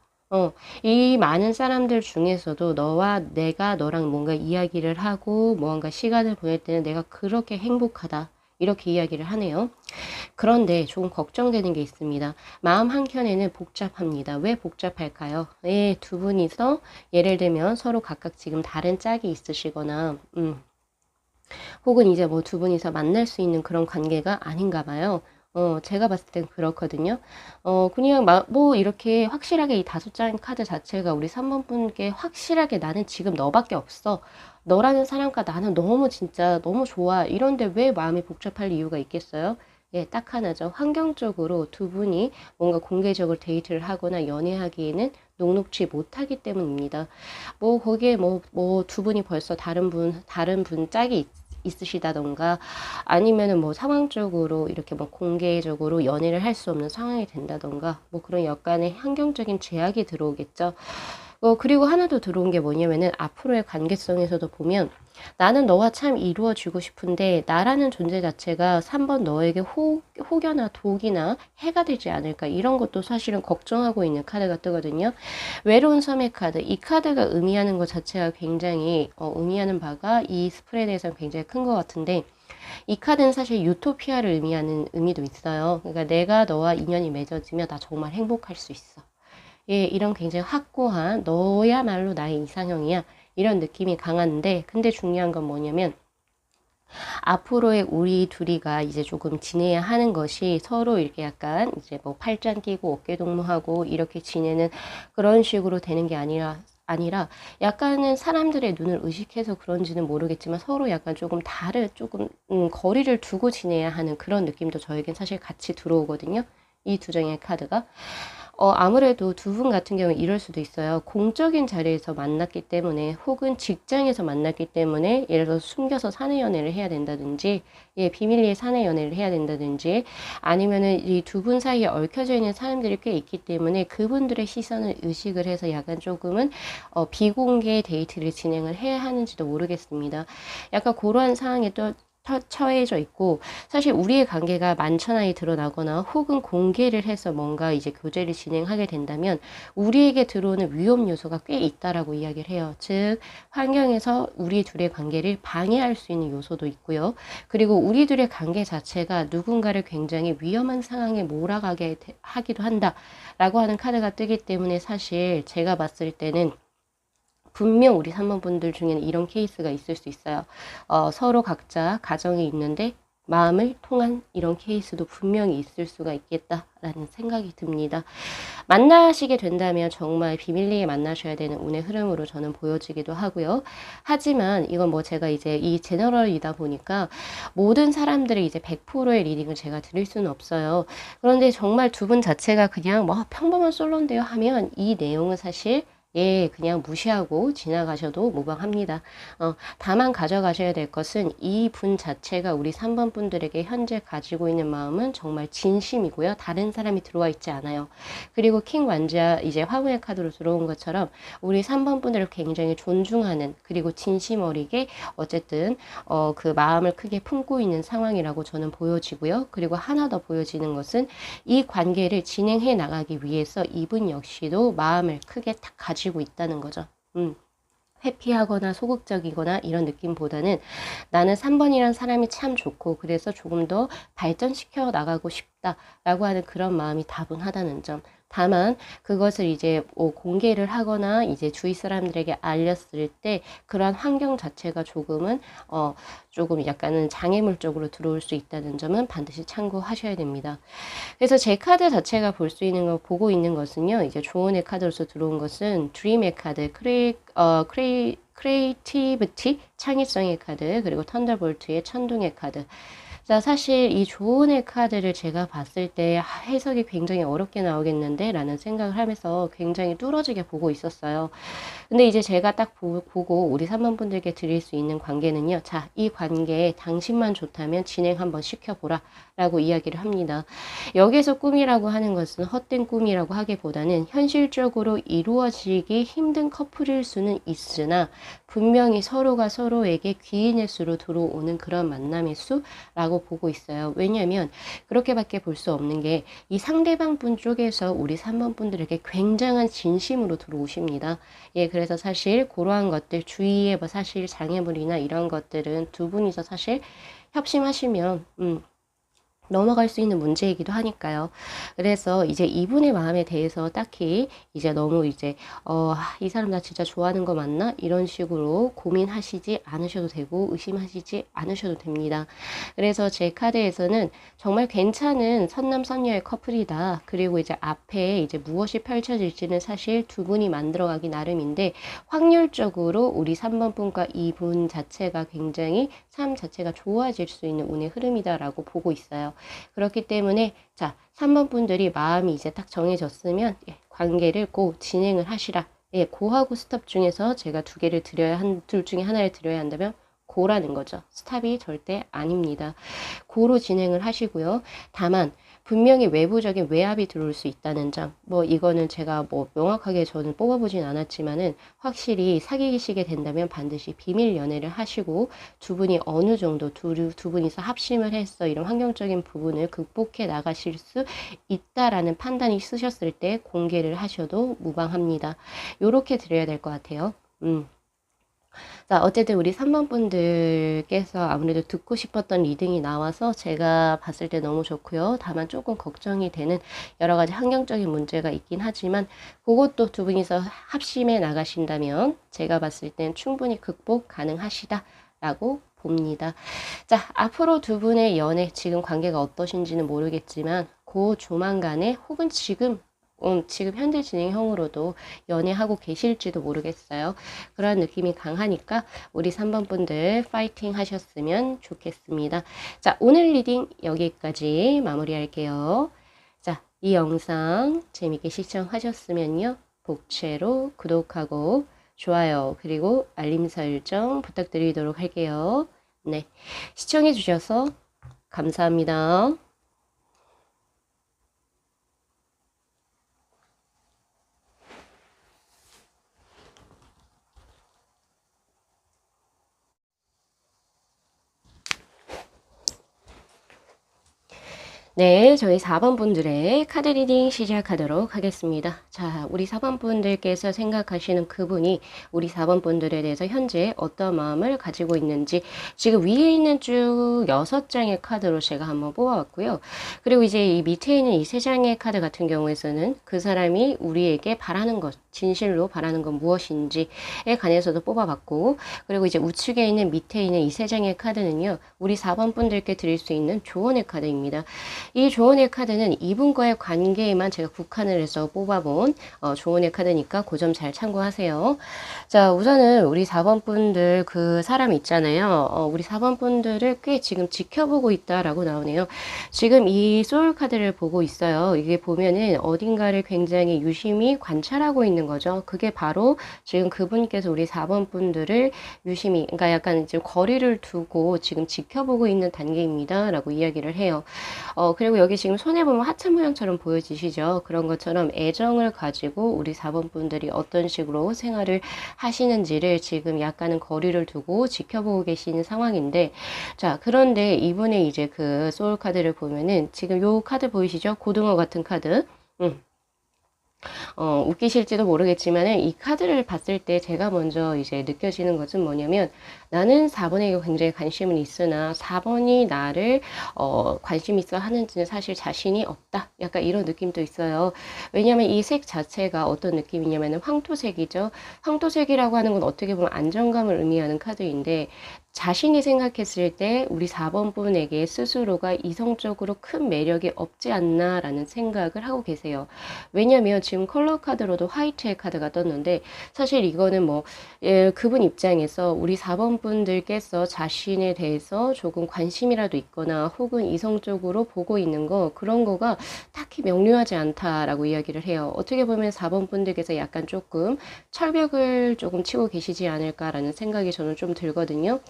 이 많은 사람들 중에서도 너와 내가 너랑 뭔가 이야기를 하고 뭔가 시간을 보낼 때는 내가 그렇게 행복하다. 이렇게 이야기를 하네요. 그런데 조금 걱정되는 게 있습니다. 마음 한켠에는 복잡합니다. 왜 복잡할까요? 예, 두 분이서 예를 들면 서로 각각 지금 다른 짝이 있으시거나, 혹은 이제 뭐 두 분이서 만날 수 있는 그런 관계가 아닌가 봐요. 제가 봤을 땐 그렇거든요. 그냥 뭐 이렇게 확실하게 이 5장 카드 자체가 우리 3번 분께 확실하게 나는 지금 너밖에 없어. 너라는 사람과 나는 너무 진짜 너무 좋아. 이런데 왜 마음이 복잡할 이유가 있겠어요? 예, 딱 하나죠. 환경적으로 두 분이 뭔가 공개적으로 데이트를 하거나 연애하기에는 녹록지 못하기 때문입니다. 뭐 거기에 뭐 두 분이 벌써 다른 분 짝이 있으시다던가 아니면은 뭐 상황적으로 이렇게 뭐 공개적으로 연애를 할 수 없는 상황이 된다던가 뭐 그런 약간의 환경적인 제약이 들어오겠죠. 그리고 하나 더 들어온 게 뭐냐면은 앞으로의 관계성에서도 보면 나는 너와 참 이루어지고 싶은데 나라는 존재 자체가 3번 너에게 혹여나 독이나 해가 되지 않을까 이런 것도 사실은 걱정하고 있는 카드가 뜨거든요. 외로운 섬의 카드 이 카드가 의미하는 것 자체가 굉장히 의미하는 바가 이 스프레드에서는 굉장히 큰 것 같은데 이 카드는 사실 유토피아를 의미하는 의미도 있어요. 그러니까 내가 너와 인연이 맺어지면 나 정말 행복할 수 있어. 예, 이런 굉장히 확고한 너야말로 나의 이상형이야. 이런 느낌이 강한데 근데 중요한 건 뭐냐면 앞으로의 우리 둘이가 이제 조금 지내야 하는 것이 서로 이렇게 약간 이제 뭐 팔짱 끼고 어깨 동무하고 이렇게 지내는 그런 식으로 되는 게 아니라 약간은 사람들의 눈을 의식해서 그런지는 모르겠지만 서로 약간 조금 조금 거리를 두고 지내야 하는 그런 느낌도 저에겐 사실 같이 들어오거든요. 이 두 장의 카드가. 아무래도 두 분 같은 경우는 이럴 수도 있어요. 공적인 자리에서 만났기 때문에 혹은 직장에서 만났기 때문에 예를 들어서 숨겨서 사내 연애를 해야 된다든지 예, 비밀리에 사내 연애를 해야 된다든지 아니면은 이 두 분 사이에 얽혀져 있는 사람들이 꽤 있기 때문에 그분들의 시선을 의식을 해서 약간 조금은 비공개 데이트를 진행을 해야 하는지도 모르겠습니다. 약간 그러한 상황에 또 처해져 있고 사실 우리의 관계가 만천하에 드러나거나 혹은 공개를 해서 뭔가 이제 교제를 진행하게 된다면 우리에게 들어오는 위험 요소가 꽤 있다라고 이야기를 해요. 즉 환경에서 우리 둘의 관계를 방해할 수 있는 요소도 있고요. 그리고 우리 둘의 관계 자체가 누군가를 굉장히 위험한 상황에 몰아가게 하기도 한다라고 하는 카드가 뜨기 때문에 사실 제가 봤을 때는 분명 우리 3번 분들 중에는 이런 케이스가 있을 수 있어요. 서로 각자 가정이 있는데 마음을 통한 이런 케이스도 분명히 있을 수가 있겠다라는 생각이 듭니다. 만나시게 된다면 정말 비밀리에 만나셔야 되는 운의 흐름으로 저는 보여지기도 하고요. 하지만 이건 뭐 제가 이제 이 제너럴이다 보니까 모든 사람들이 이제 100%의 리딩을 제가 드릴 수는 없어요. 그런데 정말 두 분 자체가 그냥 뭐 평범한 솔로인데요 하면 이 내용은 사실 예, 그냥 무시하고 지나가셔도 무방합니다. 다만 가져가셔야 될 것은 이 분 자체가 우리 3번 분들에게 현재 가지고 있는 마음은 정말 진심이고요. 다른 사람이 들어와 있지 않아요. 그리고 킹 완자 이제 화음의 카드로 들어온 것처럼 우리 3번 분들을 굉장히 존중하는 그리고 진심 어리게 어쨌든 그 마음을 크게 품고 있는 상황이라고 저는 보여지고요. 그리고 하나 더 보여지는 것은 이 관계를 진행해 나가기 위해서 이분 역시도 마음을 크게 딱 가지고 있다는 거죠. 회피하거나 소극적이거나 이런 느낌보다는 나는 3번이란 사람이 참 좋고 그래서 조금 더 발전시켜 나가고 싶다라고 하는 그런 마음이 다분하다는 점. 다만 그것을 이제 공개를 하거나 이제 주위 사람들에게 알렸을 때 그러한 환경 자체가 조금은 조금 약간은 장애물적으로 들어올 수 있다는 점은 반드시 참고하셔야 됩니다. 그래서 제 카드 자체가 볼 수 있는 거 보고 있는 것은요. 이제 조언의 카드로서 들어온 것은 드림의 카드, 크리에이티비티, 창의성의 카드, 그리고 턴더볼트의 천둥의 카드. 자, 사실 이 조언의 카드를 제가 봤을 때 해석이 굉장히 어렵게 나오겠는데 라는 생각을 하면서 굉장히 뚫어지게 보고 있었어요. 근데 이제 제가 딱 보고 우리 3번 분들께 드릴 수 있는 관계는요. 자, 이 관계에 당신만 좋다면 진행 한번 시켜보라 라고 이야기를 합니다. 여기서 꿈이라고 하는 것은 헛된 꿈이라고 하기보다는 현실적으로 이루어지기 힘든 커플일 수는 있으나 분명히 서로가 서로에게 귀인의 수로 들어오는 그런 만남의 수라고 보고 있어요. 왜냐하면 그렇게밖에 볼 수 없는 게 이 상대방 분 쪽에서 우리 3번 분들에게 굉장한 진심으로 들어오십니다. 예, 그래서 사실 그러한 것들 주위에 뭐 사실 장애물이나 이런 것들은 두 분이서 사실 협심하시면 넘어갈 수 있는 문제이기도 하니까요. 그래서 이제 이분의 마음에 대해서 딱히 이제 너무 이제 이 사람 나 진짜 좋아하는 거 맞나? 이런 식으로 고민하시지 않으셔도 되고 의심하시지 않으셔도 됩니다. 그래서 제 카드에서는 정말 괜찮은 선남선녀의 커플이다. 그리고 이제 앞에 이제 무엇이 펼쳐질지는 사실 두 분이 만들어가기 나름인데 확률적으로 우리 3번 분과 이분 자체가 굉장히 삶 자체가 좋아질 수 있는 운의 흐름이다라고 보고 있어요. 그렇기 때문에 자 3번 분들이 마음이 이제 딱 정해졌으면 관계를 고 진행을 하시라. 예, 고하고 스톱 중에서 제가 둘 중에 하나를 드려야 한다면 고라는 거죠. 스탑이 절대 아닙니다. 고로 진행을 하시고요. 다만 분명히 외부적인 외압이 들어올 수 있다는 점. 뭐 이거는 제가 뭐 명확하게 저는 뽑아보진 않았지만은 확실히 사귀시게 된다면 반드시 비밀 연애를 하시고 두 분이 어느 정도 두 분이서 합심을 해서 이런 환경적인 부분을 극복해 나가실 수 있다라는 판단이 쓰셨을 때 공개를 하셔도 무방합니다. 요렇게 드려야 될 것 같아요. 자, 어쨌든 우리 3번 분들께서 아무래도 듣고 싶었던 리딩이 나와서 제가 봤을 때 너무 좋고요. 다만 조금 걱정이 되는 여러 가지 환경적인 문제가 있긴 하지만 그것도 두 분이서 합심해 나가신다면 제가 봤을 땐 충분히 극복 가능하시다라고 봅니다. 자, 앞으로 두 분의 연애, 지금 관계가 어떠신지는 모르겠지만 그 조만간에 혹은 지금 현재 진행형으로도 연애하고 계실지도 모르겠어요. 그런 느낌이 강하니까 우리 3번 분들 파이팅 하셨으면 좋겠습니다. 자, 오늘 리딩 여기까지 마무리할게요. 자, 이 영상 재밌게 시청하셨으면요. 복채로 구독하고 좋아요 그리고 알림 설정 부탁드리도록 할게요. 네, 시청해 주셔서 감사합니다. 네, 저희 4번 분들의 카드 리딩 시작하도록 하겠습니다. 자, 우리 4번 분들께서 생각하시는 그분이 우리 4번 분들에 대해서 현재 어떤 마음을 가지고 있는지 지금 위에 있는 쭉 6장의 카드로 제가 한번 뽑아왔고요. 그리고 이제 이 밑에 있는 이 3장의 카드 같은 경우에서는 그 사람이 우리에게 바라는 것, 진실로 바라는 건 무엇인지에 관해서도 뽑아봤고, 그리고 이제 우측에 있는 밑에 있는 이 3장의 카드는요, 우리 4번 분들께 드릴 수 있는 조언의 카드입니다. 이 조언의 카드는 이분과의 관계에만 제가 국한을 해서 뽑아본 조언의 카드니까 그 점 잘 참고하세요. 자, 우선은 우리 4번 분들 그 사람 있잖아요. 우리 4번 분들을 꽤 지금 지켜보고 있다라고 나오네요. 지금 이 소울 카드를 보고 있어요. 이게 보면은 어딘가를 굉장히 유심히 관찰하고 있는 거죠. 그게 바로 지금 그분께서 우리 4번 분들을 유심히, 그러니까 약간 지금 거리를 두고 지금 지켜보고 있는 단계입니다. 라고 이야기를 해요. 그리고 여기 지금 손에 보면 하트 모양처럼 보여지시죠? 그런 것처럼 애정을 가지고 우리 4번 분들이 어떤 식으로 생활을 하시는지를 지금 약간은 거리를 두고 지켜보고 계시는 상황인데, 자, 그런데 이분의 이제 그 소울 카드를 보면은 지금 요 카드 보이시죠? 고등어 같은 카드. 웃기실지도 모르겠지만은 이 카드를 봤을 때 제가 먼저 이제 느껴지는 것은 뭐냐면 나는 4번에게 굉장히 관심은 있으나 4번이 나를 관심 있어 하는지는 사실 자신이 없다. 약간 이런 느낌도 있어요. 왜냐하면 이 색 자체가 어떤 느낌이냐면은 황토색이죠. 황토색이라고 하는 건 어떻게 보면 안정감을 의미하는 카드인데 자신이 생각했을 때 우리 4번 분에게 스스로가 이성적으로 큰 매력이 없지 않나라는 생각을 하고 계세요. 왜냐면 지금 컬러 카드로도 화이트의 카드가 떴는데 사실 이거는 뭐 그분 입장에서 우리 4번 분들께서 자신에 대해서 조금 관심이라도 있거나 혹은 이성적으로 보고 있는 거 그런 거가 딱히 명료하지 않다라고 이야기를 해요. 어떻게 보면 4번 분들께서 약간 조금 철벽을 조금 치고 계시지 않을까라는 생각이 저는 좀 들거든요.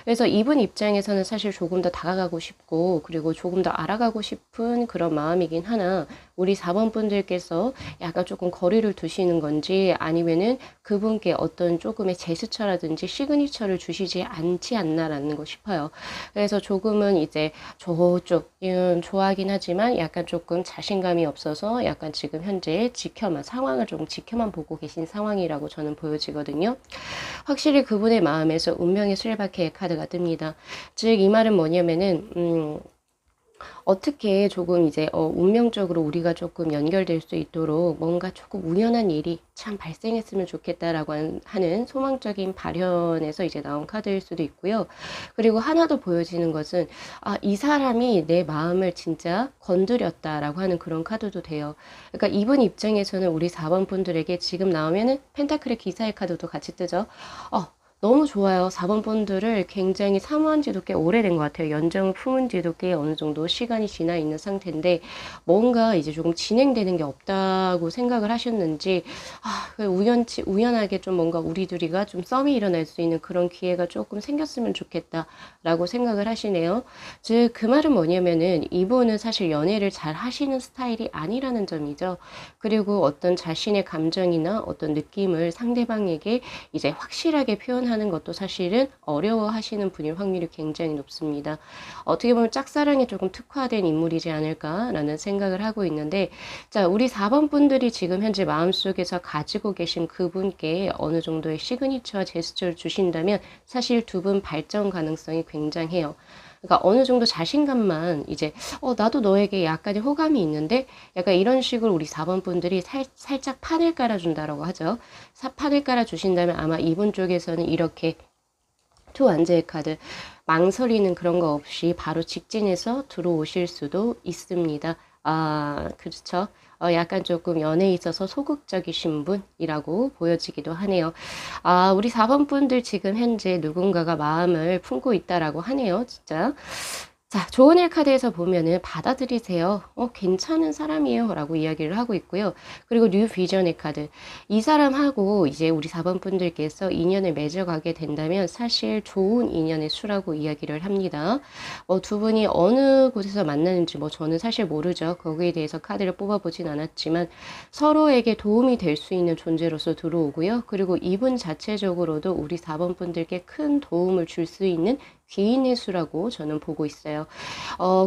그래서 이분 입장에서는 사실 조금 더 다가가고 싶고 그리고 조금 더 알아가고 싶은 그런 마음이긴 하나 우리 4번 분들께서 약간 조금 거리를 두시는 건지 아니면은 그분께 어떤 조금의 제스처라든지 시그니처를 주시지 않지 않나라는 거 싶어요. 그래서 조금은 이제 저쪽 좋아하긴 하지만 약간 조금 자신감이 없어서 약간 지금 현재 상황을 조금 지켜만 보고 계신 상황이라고 저는 보여지거든요. 확실히 그분의 마음에서 운명의 술박해의 카드가 뜹니다. 즉, 이 말은 뭐냐면은, 어떻게 조금 이제 운명적으로 우리가 조금 연결될 수 있도록 뭔가 조금 우연한 일이 참 발생했으면 좋겠다라고 하는 소망적인 발현에서 이제 나온 카드일 수도 있고요. 그리고 하나 더 보여지는 것은 이 사람이 내 마음을 진짜 건드렸다라고 하는 그런 카드도 돼요. 그러니까 이분 입장에서는 우리 4번 분들에게 지금 나오면은 펜타클의 기사의 카드도 같이 뜨죠. 너무 좋아요. 4번 본드를 굉장히 사모한 지도 꽤 오래된 것 같아요. 연정을 품은 지도 꽤 어느 정도 시간이 지나 있는 상태인데 뭔가 이제 조금 진행되는 게 없다고 생각을 하셨는지 우연하게 좀 뭔가 우리 둘이가 좀 썸이 일어날 수 있는 그런 기회가 조금 생겼으면 좋겠다라고 생각을 하시네요. 즉 그 말은 뭐냐면은 이분은 사실 연애를 잘 하시는 스타일이 아니라는 점이죠. 그리고 어떤 자신의 감정이나 어떤 느낌을 상대방에게 이제 확실하게 표현하는 것도 사실은 어려워하시는 분일 확률이 굉장히 높습니다. 어떻게 보면 짝사랑에 조금 특화된 인물이지 않을까라는 생각을 하고 있는데, 자, 우리 4번 분들이 지금 현재 마음속에서 가지고 계신 그분께 어느 정도의 시그니처와 제스처를 주신다면 사실 두 분 발전 가능성이 굉장해요. 그러니까 어느 정도 자신감만 이제 나도 너에게 약간의 호감이 있는데 약간 이런 식으로 우리 4번 분들이 살짝 판을 깔아준다라고 하죠. 판을 깔아주신다면 아마 이분 쪽에서는 이렇게 투 완제의 카드 망설이는 그런 거 없이 바로 직진해서 들어오실 수도 있습니다. 그렇죠. 약간 조금 연애에 있어서 소극적이신 분이라고 보여지기도 하네요. 우리 4번 분들 지금 현재 누군가가 마음을 품고 있다라고 하네요. 진짜. 자, 좋은 일 카드에서 보면은 받아들이세요. 괜찮은 사람이에요. 라고 이야기를 하고 있고요. 그리고 뉴 비전의 카드. 이 사람하고 이제 우리 4번 분들께서 인연을 맺어가게 된다면 사실 좋은 인연의 수라고 이야기를 합니다. 두 분이 어느 곳에서 만나는지 저는 사실 모르죠. 거기에 대해서 카드를 뽑아보진 않았지만 서로에게 도움이 될 수 있는 존재로서 들어오고요. 그리고 이분 자체적으로도 우리 4번 분들께 큰 도움을 줄 수 있는 귀인의 수라고 저는 보고 있어요.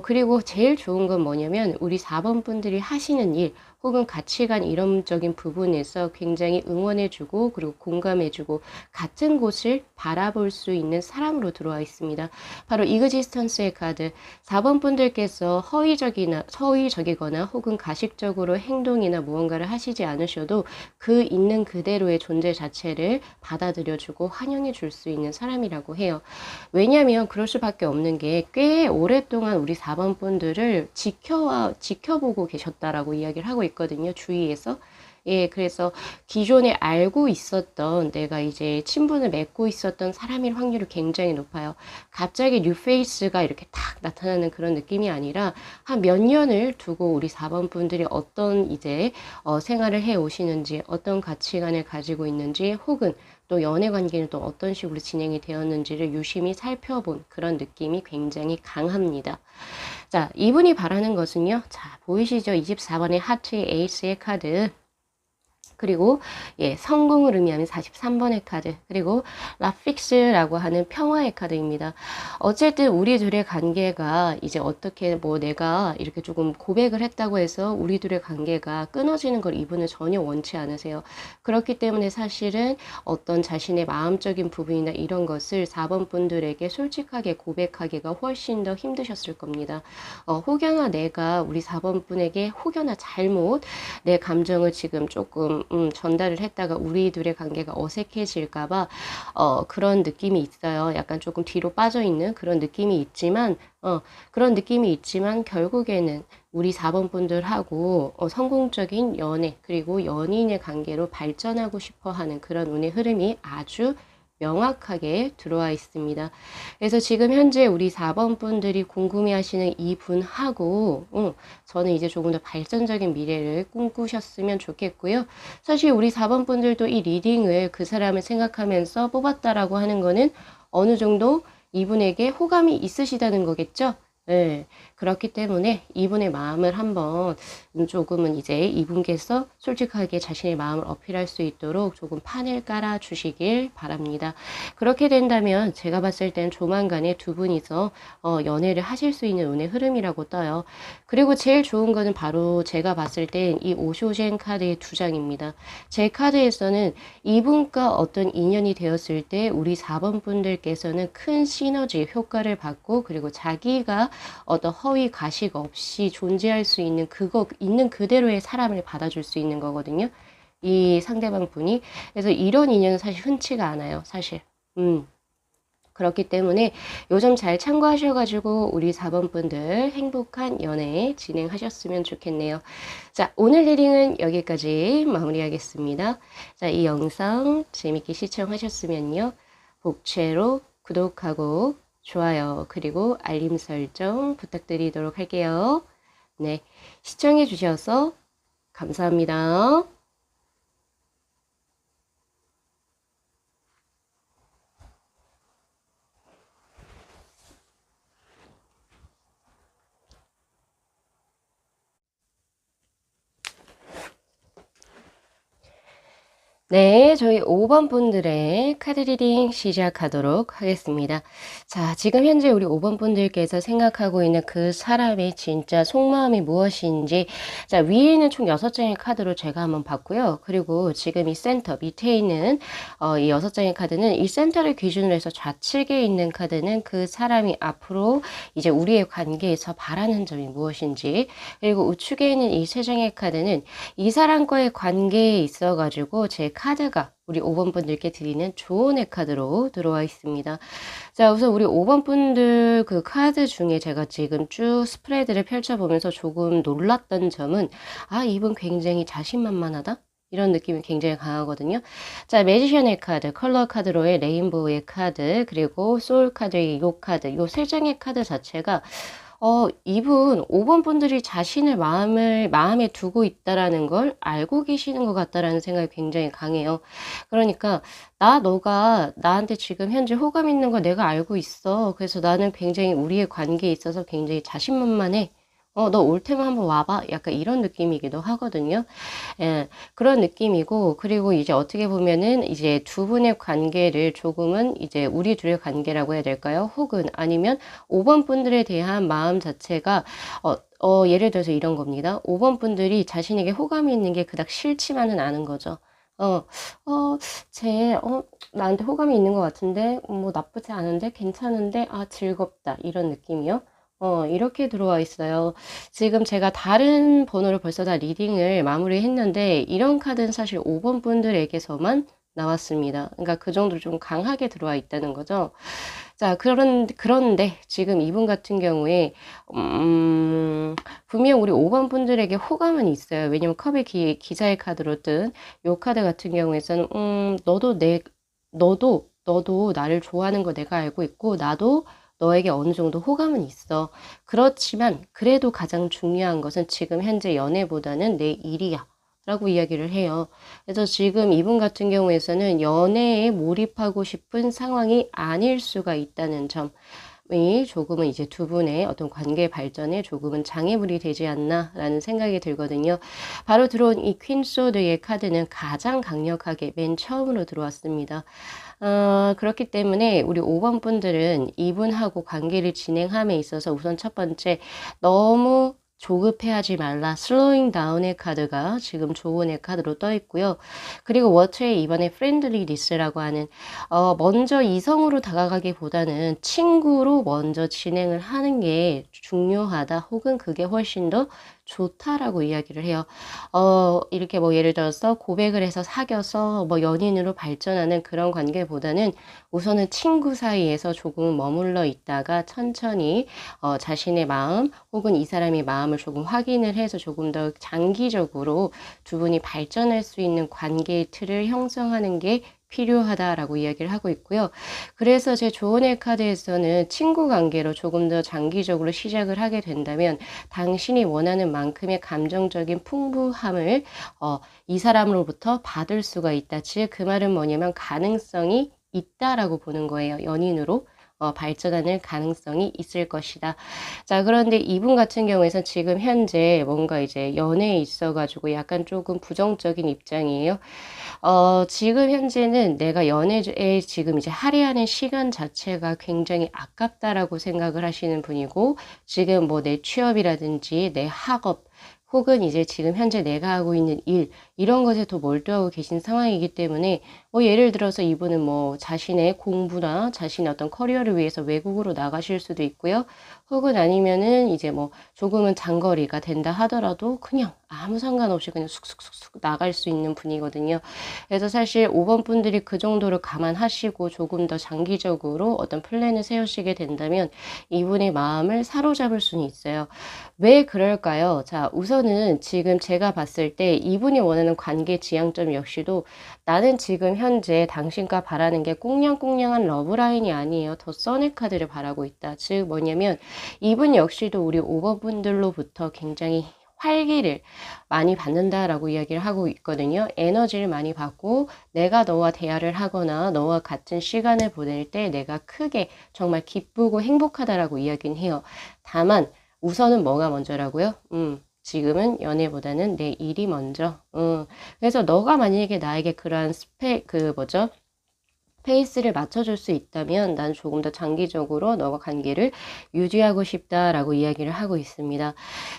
그리고 제일 좋은 건 뭐냐면 우리 4번 분들이 하시는 일 혹은 가치관 이론적인 부분에서 굉장히 응원해주고 그리고 공감해주고 같은 곳을 바라볼 수 있는 사람으로 들어와 있습니다. 바로 이그지스턴스의 카드. 4번 분들께서 허위적이거나 혹은 가식적으로 행동이나 무언가를 하시지 않으셔도 그 있는 그대로의 존재 자체를 받아들여주고 환영해 줄 수 있는 사람이라고 해요. 왜냐하면 그럴 수밖에 없는 게 꽤 오랫동안 우리 4번 분들을 지켜보고 계셨다라고 이야기를 하고 있거든요. 주위에서. 예, 그래서 기존에 알고 있었던 내가 이제 친분을 맺고 있었던 사람일 확률이 굉장히 높아요. 갑자기 뉴페이스가 이렇게 탁 나타나는 그런 느낌이 아니라 한 몇 년을 두고 우리 4번 분들이 어떤 이제 생활을 해 오시는지 어떤 가치관을 가지고 있는지 혹은 또 연애 관계는 또 어떤 식으로 진행이 되었는지를 유심히 살펴본 그런 느낌이 굉장히 강합니다. 자, 이분이 바라는 것은요. 자, 보이시죠? 24번의 하트의 에이스의 카드. 그리고 성공을 의미하는 43번의 카드, 그리고 라픽스라고 하는 평화의 카드입니다. 어쨌든 우리 둘의 관계가 이제 어떻게 내가 이렇게 조금 고백을 했다고 해서 우리 둘의 관계가 끊어지는 걸 이분은 전혀 원치 않으세요. 그렇기 때문에 사실은 어떤 자신의 마음적인 부분이나 이런 것을 4번 분들에게 솔직하게 고백하기가 훨씬 더 힘드셨을 겁니다. 혹여나 내가 우리 4번 분에게 혹여나 잘못 내 감정을 지금 조금 전달을 했다가 우리 둘의 관계가 어색해질까봐 그런 느낌이 있어요. 약간 조금 뒤로 빠져 있는 그런 느낌이 있지만 그런 느낌이 있지만 결국에는 우리 4번 분들하고 성공적인 연애 그리고 연인의 관계로 발전하고 싶어 하는 그런 운의 흐름이 아주 명확하게 들어와 있습니다. 그래서 지금 현재 우리 4번 분들이 궁금해 하시는 이 분하고, 저는 이제 조금 더 발전적인 미래를 꿈꾸셨으면 좋겠고요. 사실 우리 4번 분들도 이 리딩을 그 사람을 생각하면서 뽑았다라고 하는 거는 어느 정도 이분에게 호감이 있으시다는 거겠죠? 네, 그렇기 때문에 이분의 마음을 한번 조금은 이제 이분께서 솔직하게 자신의 마음을 어필할 수 있도록 조금 판을 깔아 주시길 바랍니다. 그렇게 된다면 제가 봤을 땐 조만간에 두 분이서 연애를 하실 수 있는 운의 흐름이라고 떠요. 그리고 제일 좋은 거는 바로 제가 봤을 땐 이 오쇼젠 카드의 두 장입니다. 제 카드에서는 이분과 어떤 인연이 되었을 때 우리 4번 분들께서는 큰 시너지 효과를 받고 그리고 자기가 어떤 허위 가식 없이 존재할 수 있는 그거 있는 그대로의 사람을 받아줄 수 있는 거거든요. 이 상대방 분이. 그래서 이런 인연은 사실 흔치가 않아요. 사실. 그렇기 때문에 요점 잘 참고하셔가지고 우리 4번 분들 행복한 연애 진행하셨으면 좋겠네요. 자, 오늘 리딩은 여기까지 마무리하겠습니다. 자, 이 영상 재밌게 시청하셨으면요. 복채로 구독하고 좋아요 그리고 알림 설정 부탁드리도록 할게요. 네, 시청해 주셔서 감사합니다. 네, 저희 5번 분들의 카드 리딩 시작하도록 하겠습니다. 자, 지금 현재 우리 5번 분들께서 생각하고 있는 그 사람의 진짜 속마음이 무엇인지, 자, 위에 있는 총 6장의 카드로 제가 한번 봤고요. 그리고 지금 이 센터 밑에 있는 이 6장의 카드는 이 센터를 기준으로 해서 좌측에 있는 카드는 그 사람이 앞으로 이제 우리의 관계에서 바라는 점이 무엇인지, 그리고 우측에 있는 이 3장의 카드는 이 사람과의 관계에 있어가지고 제 카드가 우리 5번 분들께 드리는 조언의 카드로 들어와 있습니다. 자, 우선 우리 5번 분들 그 카드 중에 제가 지금 쭉 스프레드를 펼쳐보면서 조금 놀랐던 점은 이분 굉장히 자신만만하다? 이런 느낌이 굉장히 강하거든요. 자, 매지션의 카드, 컬러 카드로의 레인보우의 카드, 그리고 소울 카드의 요 카드, 요 3장의 카드 자체가 이분 5번 분들이 자신을 마음에 두고 있다라는 걸 알고 계시는 것 같다라는 생각이 굉장히 강해요. 그러니까, 너가 나한테 지금 현재 호감 있는 거 내가 알고 있어. 그래서 나는 굉장히 우리의 관계에 있어서 굉장히 자신만만해. 너 올 테면 한번 와봐. 약간 이런 느낌이기도 하거든요. 예, 그런 느낌이고, 그리고 이제 어떻게 보면은 이제 두 분의 관계를 조금은 이제 우리 둘의 관계라고 해야 될까요? 혹은 아니면 5번 분들에 대한 마음 자체가, 예를 들어서 이런 겁니다. 5번 분들이 자신에게 호감이 있는 게 그닥 싫지만은 않은 거죠. 어, 나한테 호감이 있는 것 같은데, 뭐 나쁘지 않은데, 괜찮은데, 즐겁다. 이런 느낌이요. 이렇게 들어와 있어요. 지금 제가 다른 번호를 벌써 다 리딩을 마무리했는데 이런 카드는 사실 5번 분들에게서만 나왔습니다. 그러니까 그 정도로 좀 강하게 들어와 있다는 거죠. 자, 그런데 지금 이분 같은 경우에 분명 우리 5번 분들에게 호감은 있어요. 왜냐면 컵의 기사의 카드로 뜬 요 카드 같은 경우에서는 너도 나를 좋아하는 거 내가 알고 있고 나도 너에게 어느 정도 호감은 있어. 그렇지만 그래도 가장 중요한 것은 지금 현재 연애보다는 내 일이야. 라고 이야기를 해요. 그래서 지금 이분 같은 경우에서는 연애에 몰입하고 싶은 상황이 아닐 수가 있다는 점이 조금은 이제 두 분의 어떤 관계 발전에 조금은 장애물이 되지 않나라는 생각이 들거든요. 바로 들어온 이 퀸소드의 카드는 가장 강력하게 맨 처음으로 들어왔습니다. 그렇기 때문에 우리 5번 분들은 이분하고 관계를 진행함에 있어서 우선 첫 번째, 너무 조급해하지 말라. 슬로잉 다운의 카드가 지금 조언의 카드로 떠 있고요. 그리고 워터의 이번에 프렌들리리스라고 하는 먼저 이성으로 다가가기보다는 친구로 먼저 진행을 하는 게 중요하다. 혹은 그게 훨씬 더 좋다라고 이야기를 해요. 이렇게 뭐 예를 들어서 고백을 해서 사귀어서 뭐 연인으로 발전하는 그런 관계보다는 우선은 친구 사이에서 조금 머물러 있다가 천천히 자신의 마음 혹은 이 사람의 마음을 조금 확인을 해서 조금 더 장기적으로 두 분이 발전할 수 있는 관계의 틀을 형성하는 게 필요하다라고 이야기를 하고 있고요. 그래서 제 조언의 카드에서는 친구 관계로 조금 더 장기적으로 시작을 하게 된다면 당신이 원하는 만큼의 감정적인 풍부함을 이 사람으로부터 받을 수가 있다. 즉, 그 말은 뭐냐면 가능성이 있다라고 보는 거예요. 연인으로 발전하는 가능성이 있을 것이다. 자, 그런데 이분 같은 경우에는 지금 현재 뭔가 이제 연애에 있어가지고 약간 조금 부정적인 입장이에요. 지금 현재는 내가 연애에 지금 이제 할애하는 시간 자체가 굉장히 아깝다라고 생각을 하시는 분이고, 지금 뭐 내 취업이라든지 내 학업, 혹은 이제 지금 현재 내가 하고 있는 일, 이런 것에 더 몰두하고 계신 상황이기 때문에, 뭐 예를 들어서 이분은 뭐 자신의 공부나 자신의 어떤 커리어를 위해서 외국으로 나가실 수도 있고요. 혹은 아니면은 이제 뭐 조금은 장거리가 된다 하더라도 그냥 아무 상관없이 그냥 쑥쑥쑥쑥 나갈 수 있는 분이거든요. 그래서 사실 5번 분들이 그 정도를 감안하시고 조금 더 장기적으로 어떤 플랜을 세우시게 된다면 이분의 마음을 사로잡을 수는 있어요. 왜 그럴까요? 자, 우선은 지금 제가 봤을 때 이분이 원하는 관계 지향점 역시도 나는 지금 현재 당신과 바라는 게 꽁냥꽁냥한 러브라인이 아니에요. 더 써의 카드를 바라고 있다. 즉 뭐냐면 이분 역시도 우리 5번 분들로부터 굉장히 활기를 많이 받는다라고 이야기를 하고 있거든요. 에너지를 많이 받고 내가 너와 대화를 하거나 너와 같은 시간을 보낼 때 내가 크게 정말 기쁘고 행복하다라고 이야기는 해요. 다만 우선은 뭐가 먼저라고요? 지금은 연애보다는 내 일이 먼저. 그래서 너가 만약에 나에게 그러한 페이스를 맞춰줄 수 있다면 난 조금 더 장기적으로 너와 관계를 유지하고 싶다라고 이야기를 하고 있습니다.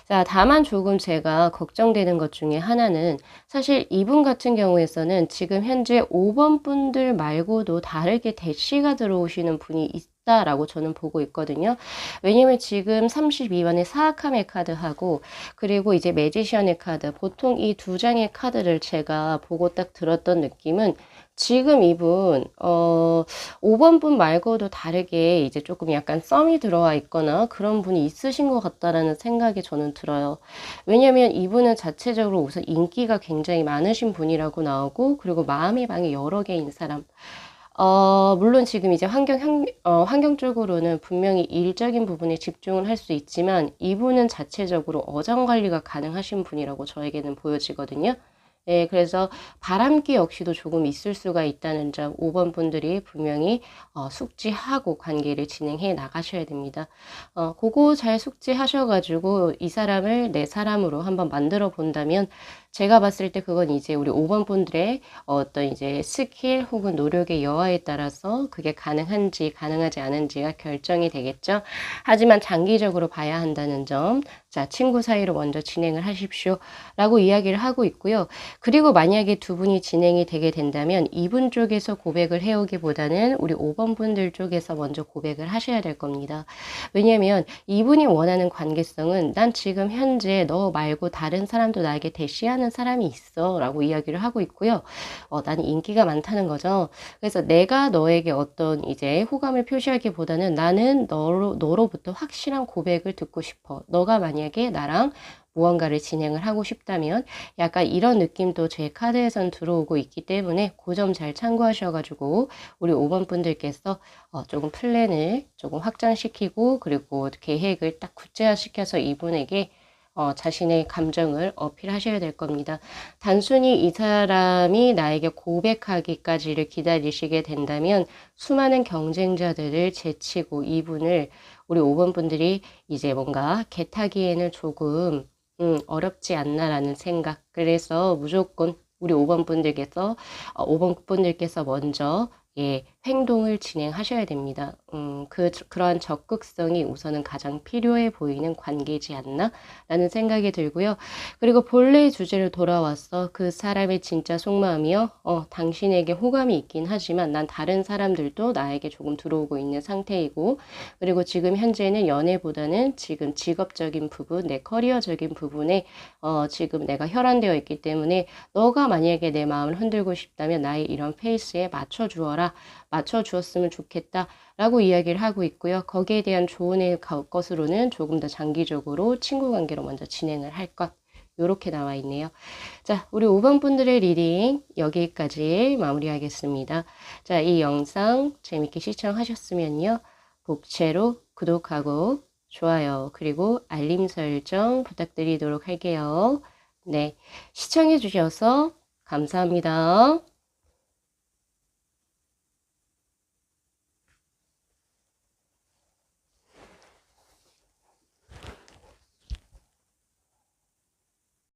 자, 다만 조금 제가 걱정되는 것 중에 하나는 사실 이분 같은 경우에서는 지금 현재 5번 분들 말고도 다르게 대시가 들어오시는 분이 있다라고 저는 보고 있거든요. 왜냐면 지금 32번의 사악함의 카드하고 그리고 이제 매지션의 카드, 보통 이 두 장의 카드를 제가 보고 딱 들었던 느낌은 지금 이분 5번 분 말고도 다르게 이제 조금 약간 썸이 들어와 있거나 그런 분이 있으신 것 같다라는 생각이 저는 들어요. 왜냐면 이분은 자체적으로 우선 인기가 굉장히 많으신 분이라고 나오고 그리고 마음의 방이 여러 개인 사람. 물론 지금 이제 환경적으로는 분명히 일적인 부분에 집중을 할 수 있지만 이분은 자체적으로 어장 관리가 가능하신 분이라고 저에게는 보여지거든요. 네, 그래서 바람기 역시도 조금 있을 수가 있다는 점 5번 분들이 분명히 숙지하고 관계를 진행해 나가셔야 됩니다. 그거 잘 숙지하셔가지고 이 사람을 내 사람으로 한번 만들어 본다면 제가 봤을 때 그건 이제 우리 5번 분들의 어떤 이제 스킬 혹은 노력의 여하에 따라서 그게 가능한지 가능하지 않은지가 결정이 되겠죠. 하지만 장기적으로 봐야 한다는 점, 자, 친구 사이로 먼저 진행을 하십시오. 라고 이야기를 하고 있고요. 그리고 만약에 두 분이 진행이 되게 된다면 이분 쪽에서 고백을 해오기보다는 우리 5번 분들 쪽에서 먼저 고백을 하셔야 될 겁니다. 왜냐면 이분이 원하는 관계성은 난 지금 현재 너 말고 다른 사람도 나에게 대시하는 사람이 있어 라고 이야기를 하고 있고요. 나는 인기가 많다는 거죠. 그래서 내가 너에게 어떤 이제 호감을 표시하기보다는 나는 너로부터 확실한 고백을 듣고 싶어. 너가 만약에 나랑 무언가를 진행을 하고 싶다면 약간 이런 느낌도 제 카드에선 들어오고 있기 때문에 그 점 잘 참고하셔가지고 우리 5번 분들께서 조금 플랜을 조금 확장시키고 그리고 계획을 딱 구체화시켜서 이분에게 자신의 감정을 어필하셔야 될 겁니다. 단순히 이 사람이 나에게 고백하기까지를 기다리시게 된다면 수많은 경쟁자들을 제치고 이분을 우리 5번 분들이 이제 뭔가 개타기에는 조금 어렵지 않나라는 생각. 그래서 무조건 우리 5번 분들께서 먼저 예, 행동을 진행하셔야 됩니다. 그러한 적극성이 우선은 가장 필요해 보이는 관계지 않나? 라는 생각이 들고요. 그리고 본래의 주제로 돌아와서 그 사람의 진짜 속마음이요. 당신에게 호감이 있긴 하지만 난 다른 사람들도 나에게 조금 들어오고 있는 상태이고, 그리고 지금 현재는 연애보다는 지금 직업적인 부분, 내 커리어적인 부분에 지금 내가 혈안되어 있기 때문에 너가 만약에 내 마음을 흔들고 싶다면 나의 이런 페이스에 맞춰주어라. 맞춰주었으면 좋겠다 라고 이야기를 하고 있고요. 거기에 대한 조언의 것으로는 조금 더 장기적으로 친구 관계로 먼저 진행을 할 것. 요렇게 나와 있네요. 자, 우리 5번 분들의 리딩 여기까지 마무리하겠습니다. 자, 이 영상 재밌게 시청하셨으면요. 복채로 구독하고 좋아요 그리고 알림 설정 부탁드리도록 할게요. 네, 시청해 주셔서 감사합니다.